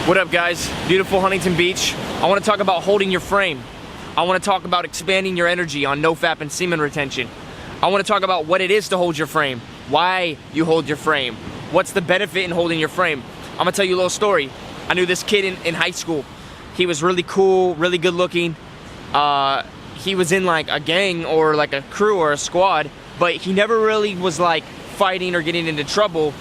What up, guys? Beautiful Huntington Beach. I want to talk about holding your frame. I want to talk about expanding your energy on NoFAP and semen retention. I want to talk about what it is to hold your frame, why you hold your frame, what's the benefit in holding your frame. I'm gonna tell you a little story. I knew this kid in high school. He was really cool, really good looking. He was in like a gang or like a crew or a squad, but he never really was like fighting or getting into trouble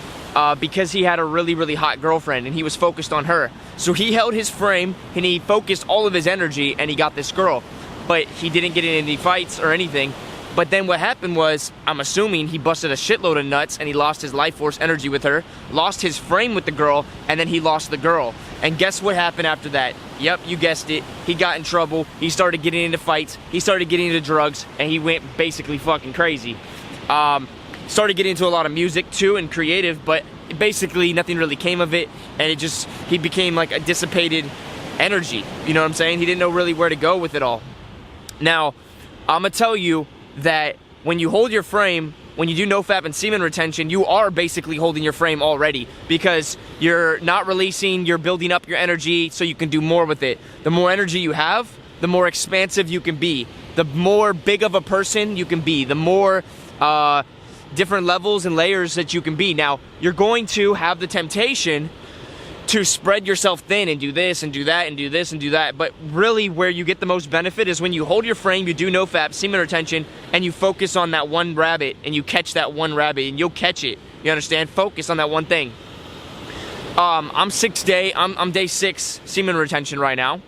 because he had a really hot girlfriend and he was focused on her. So he held his frame and he focused all of his energy and he got this girl, but he didn't get in any fights or anything. But then what happened was, I'm assuming he busted a shitload of nuts and he lost his life force energy with her, lost his frame with the girl, and then he lost the girl. And guess what happened after that? Yep, you guessed it. He got in trouble, he started getting into fights, he started getting into drugs, and he went basically fucking crazy. Started getting into a lot of music too and creative, but basically nothing really came of it, and he became like a dissipated energy. You know what I'm saying? He didn't know really where to go with it all. Now, I'm gonna tell you that when you hold your frame, when you do NoFAP and semen retention, you are basically holding your frame already, because you're not releasing, you're building up your energy so you can do more with it. The more energy you have, the more expansive you can be, the more big of a person you can be, the more different levels and layers that you can be. Now, you're going to have the temptation to spread yourself thin and do this and do that and do this and do that, but really where you get the most benefit is when you hold your frame, you do NoFAP, semen retention, and you focus on that one rabbit and you catch that one rabbit and you'll catch it. You understand? Focus on that one thing. I'm day 6 semen retention right now,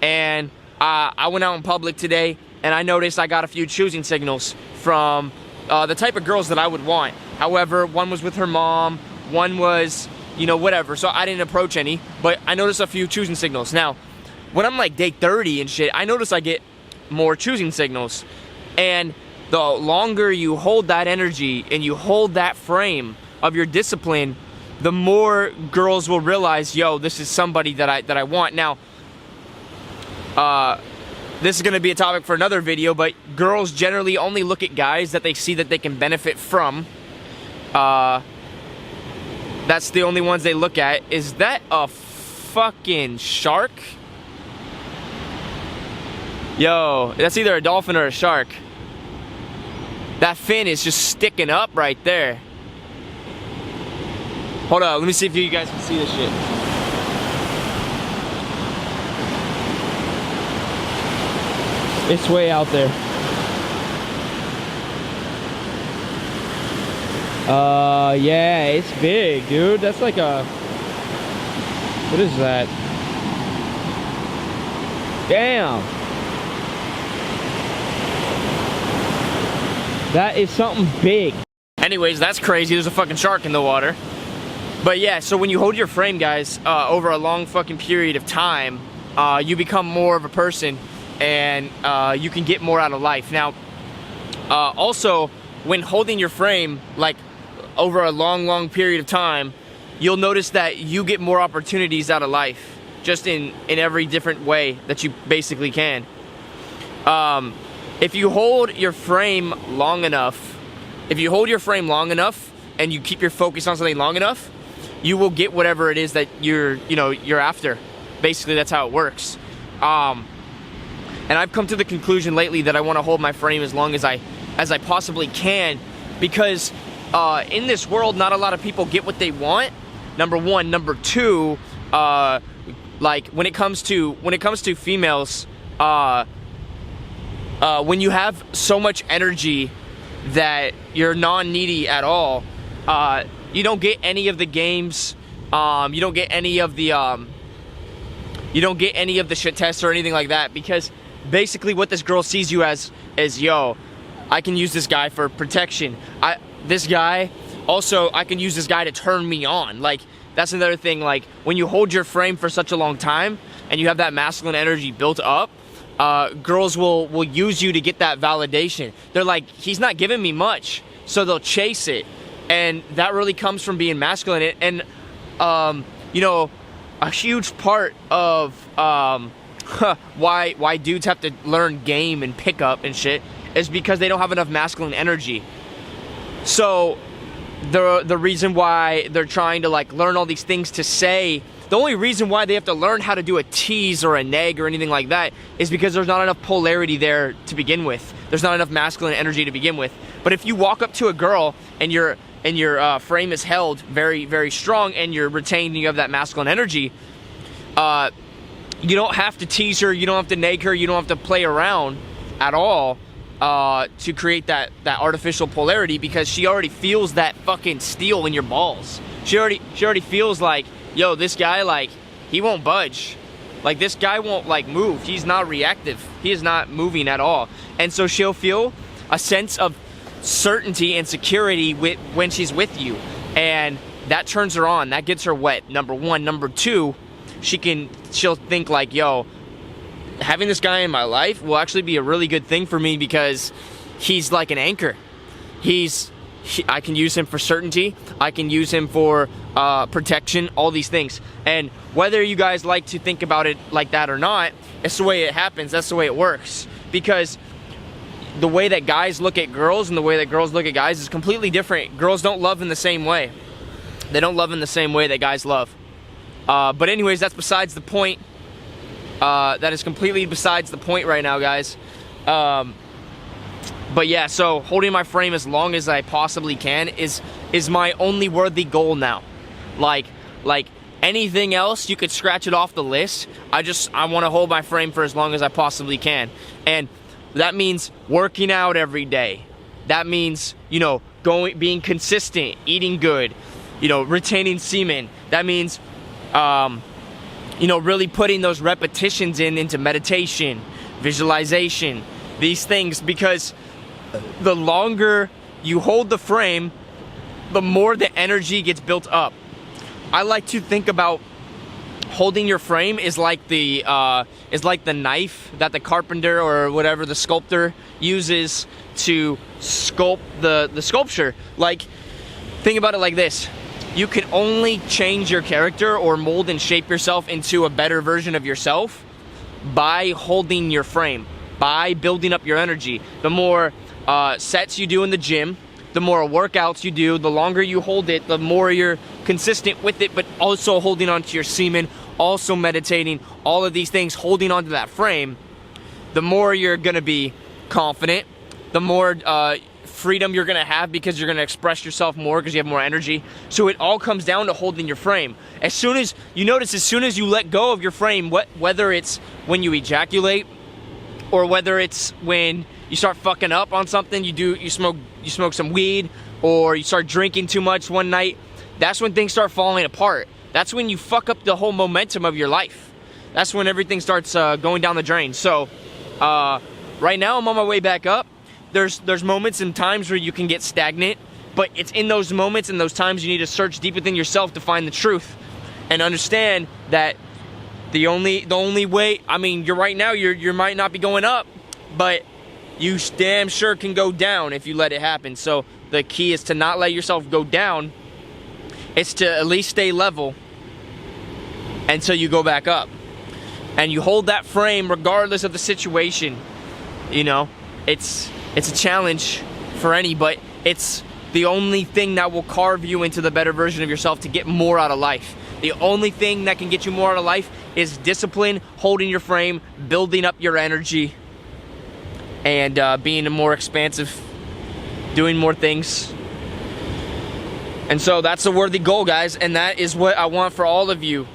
and I went out in public today and I noticed I got a few choosing signals from the type of girls that I would want. However, one was with her mom, one was, you know, whatever, so I didn't approach any, but I noticed a few choosing signals. Now, when I'm like day 30 and shit, I notice I get more choosing signals, and the longer you hold that energy and you hold that frame of your discipline, the more girls will realize, yo, this is somebody that I want. Now, this is gonna be a topic for another video, but girls generally only look at guys that they see that they can benefit from. That's the only ones they look at. Is that a fucking shark? Yo, that's either a dolphin or a shark. That fin is just sticking up right there. Hold up, let me see if you guys can see this shit. It's way out there. Yeah, it's big, dude. That's like a... What is that? Damn. That is something big. Anyways, that's crazy. There's a fucking shark in the water. But yeah, so when you hold your frame, guys, over a long fucking period of time, you become more of a person, and you can get more out of life. Now, also, when holding your frame, like, over a long period of time, you'll notice that you get more opportunities out of life, just in every different way that you basically can. If you hold your frame long enough, and you keep your focus on something long enough, you will get whatever it is that you're after. Basically, that's how it works. And I've come to the conclusion lately that I want to hold my frame as long as I possibly can, because in this world, not a lot of people get what they want. Number one. Number two, like when it comes to females, when you have so much energy that you're non-needy at all, you don't get any of the games. You don't get any of the shit tests or anything like that, because basically what this girl sees you as is, yo, I can use this guy for protection. This guy, also, I can use this guy to turn me on. Like, that's another thing. Like, when you hold your frame for such a long time and you have that masculine energy built up, girls will use you to get that validation. They're like, he's not giving me much, so they'll chase it. And that really comes from being masculine. And you know, a huge part of why dudes have to learn game and pickup and shit is because they don't have enough masculine energy. So the reason why they're trying to like learn all these things to say The only reason why they have to learn how to do a tease or a neg or anything like that is because there's not enough polarity there to begin with. There's not enough masculine energy to begin with. But if you walk up to a girl and your frame is held very, very strong and you're retained and you have that masculine energy, you don't have to tease her, you don't have to nag her, you don't have to play around at all to create that artificial polarity, because she already feels that fucking steel in your balls. She already feels like, yo, this guy, like, he won't budge. Like, this guy won't, like, move. He's not reactive. He is not moving at all. And so she'll feel a sense of certainty and security when she's with you. And that turns her on. That gets her wet, number one. Number two, she'll think like, yo, having this guy in my life will actually be a really good thing for me, because he's like an anchor. I can use him for certainty. I can use him for protection, all these things. And whether you guys like to think about it like that or not, it's the way it happens. That's the way it works. Because the way that guys look at girls and the way that girls look at guys is completely different. Girls don't love in the same way. They don't love in the same way that guys love. But anyways, that's besides the point. That is completely besides the point right now, guys. But yeah, so holding my frame as long as I possibly can is my only worthy goal now. Like anything else, you could scratch it off the list. I want to hold my frame for as long as I possibly can. And that means working out every day. That means, you know, being consistent, eating good, you know, retaining semen. That means, you know, really putting those repetitions into meditation, visualization, these things, because the longer you hold the frame, the more the energy gets built up. I like to think about holding your frame is like the knife that the carpenter or whatever, the sculptor, uses to sculpt the sculpture. Like, think about it like this. You can only change your character or mold and shape yourself into a better version of yourself by holding your frame, by building up your energy. The more sets you do in the gym, the more workouts you do, the longer you hold it, the more you're consistent with it, but also holding on to your semen, also meditating, all of these things, holding on to that frame, the more you're going to be confident, the more freedom you're going to have, because you're going to express yourself more because you have more energy. So it all comes down to holding your frame. As soon as you notice, as soon as you let go of your frame, whether it's when you ejaculate or whether it's when you start fucking up on something, you smoke some weed, or you start drinking too much one night, that's when things start falling apart. That's when you fuck up the whole momentum of your life. That's when everything starts going down the drain. So right now I'm on my way back up. There's moments and times where you can get stagnant, but it's in those moments and those times you need to search deep within yourself to find the truth and understand that the only way, I mean, you're right now, you might not be going up, but you damn sure can go down if you let it happen. So the key is to not let yourself go down. It's to at least stay level until you go back up. And you hold that frame regardless of the situation. You know, it's a challenge for any, but it's the only thing that will carve you into the better version of yourself to get more out of life. The only thing that can get you more out of life is discipline, holding your frame, building up your energy, and being more expansive, doing more things. And so that's a worthy goal, guys, and that is what I want for all of you.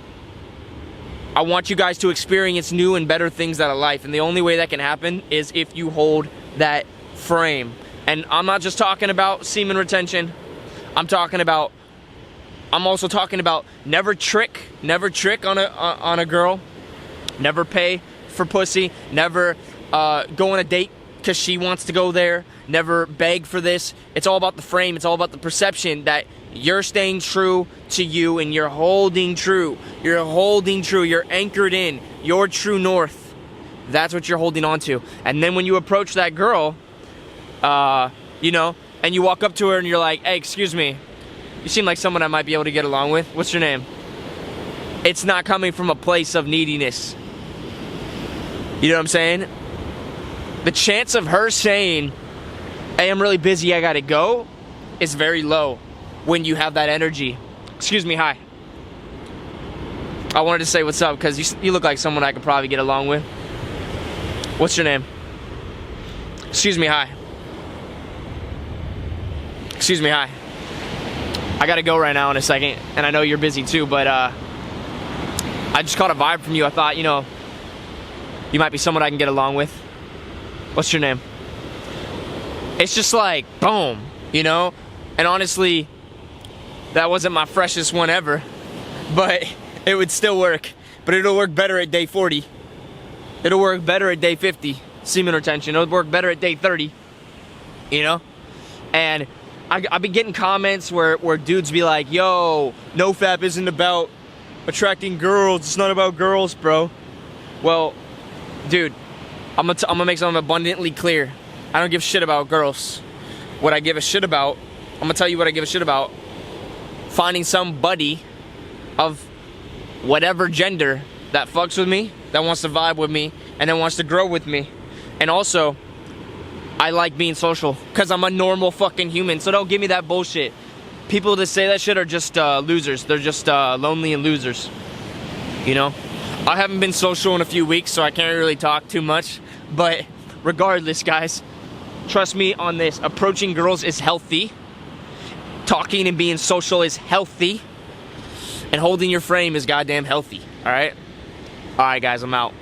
I want you guys to experience new and better things out of life, and the only way that can happen is if you hold that frame. And I'm not just talking about semen retention. I'm also talking about never trick on a girl, never pay for pussy, never go on a date because she wants to go there, never beg for this. It's all about the frame. It's all about the perception that you're staying true to you and you're holding true. You're holding true. You're anchored in your true north. That's what you're holding on to. And then when you approach that girl, you know, and you walk up to her and you're like, hey, excuse me, you seem like someone I might be able to get along with. What's your name? It's not coming from a place of neediness. You know what I'm saying? The chance of her saying, hey, I'm really busy, I gotta go, is very low when you have that energy. Excuse me, hi. I wanted to say what's up because you look like someone I could probably get along with. What's your name? Excuse me, hi. Excuse me, hi. I gotta go right now in a second, and I know you're busy too, but I just caught a vibe from you. I thought, you know, you might be someone I can get along with. What's your name? It's just like, boom, you know? And honestly, that wasn't my freshest one ever, but it would still work. But it'll work better at day 40. It'll work better at day 50, semen retention. It'll work better at day 30, you know? And I've been getting comments where dudes be like, yo, NoFAP isn't about attracting girls. It's not about girls, bro. Well, dude, I'm gonna make something abundantly clear. I don't give a shit about girls. What I give a shit about, I'm gonna tell you what I give a shit about. Finding somebody of whatever gender that fucks with me, that wants to vibe with me, and that wants to grow with me. And also, I like being social, because I'm a normal fucking human, so don't give me that bullshit. People that say that shit are just losers. They're just lonely and losers, you know? I haven't been social in a few weeks, so I can't really talk too much, but regardless, guys, trust me on this. Approaching girls is healthy. Talking and being social is healthy. And holding your frame is goddamn healthy, alright? Alright, guys, I'm out.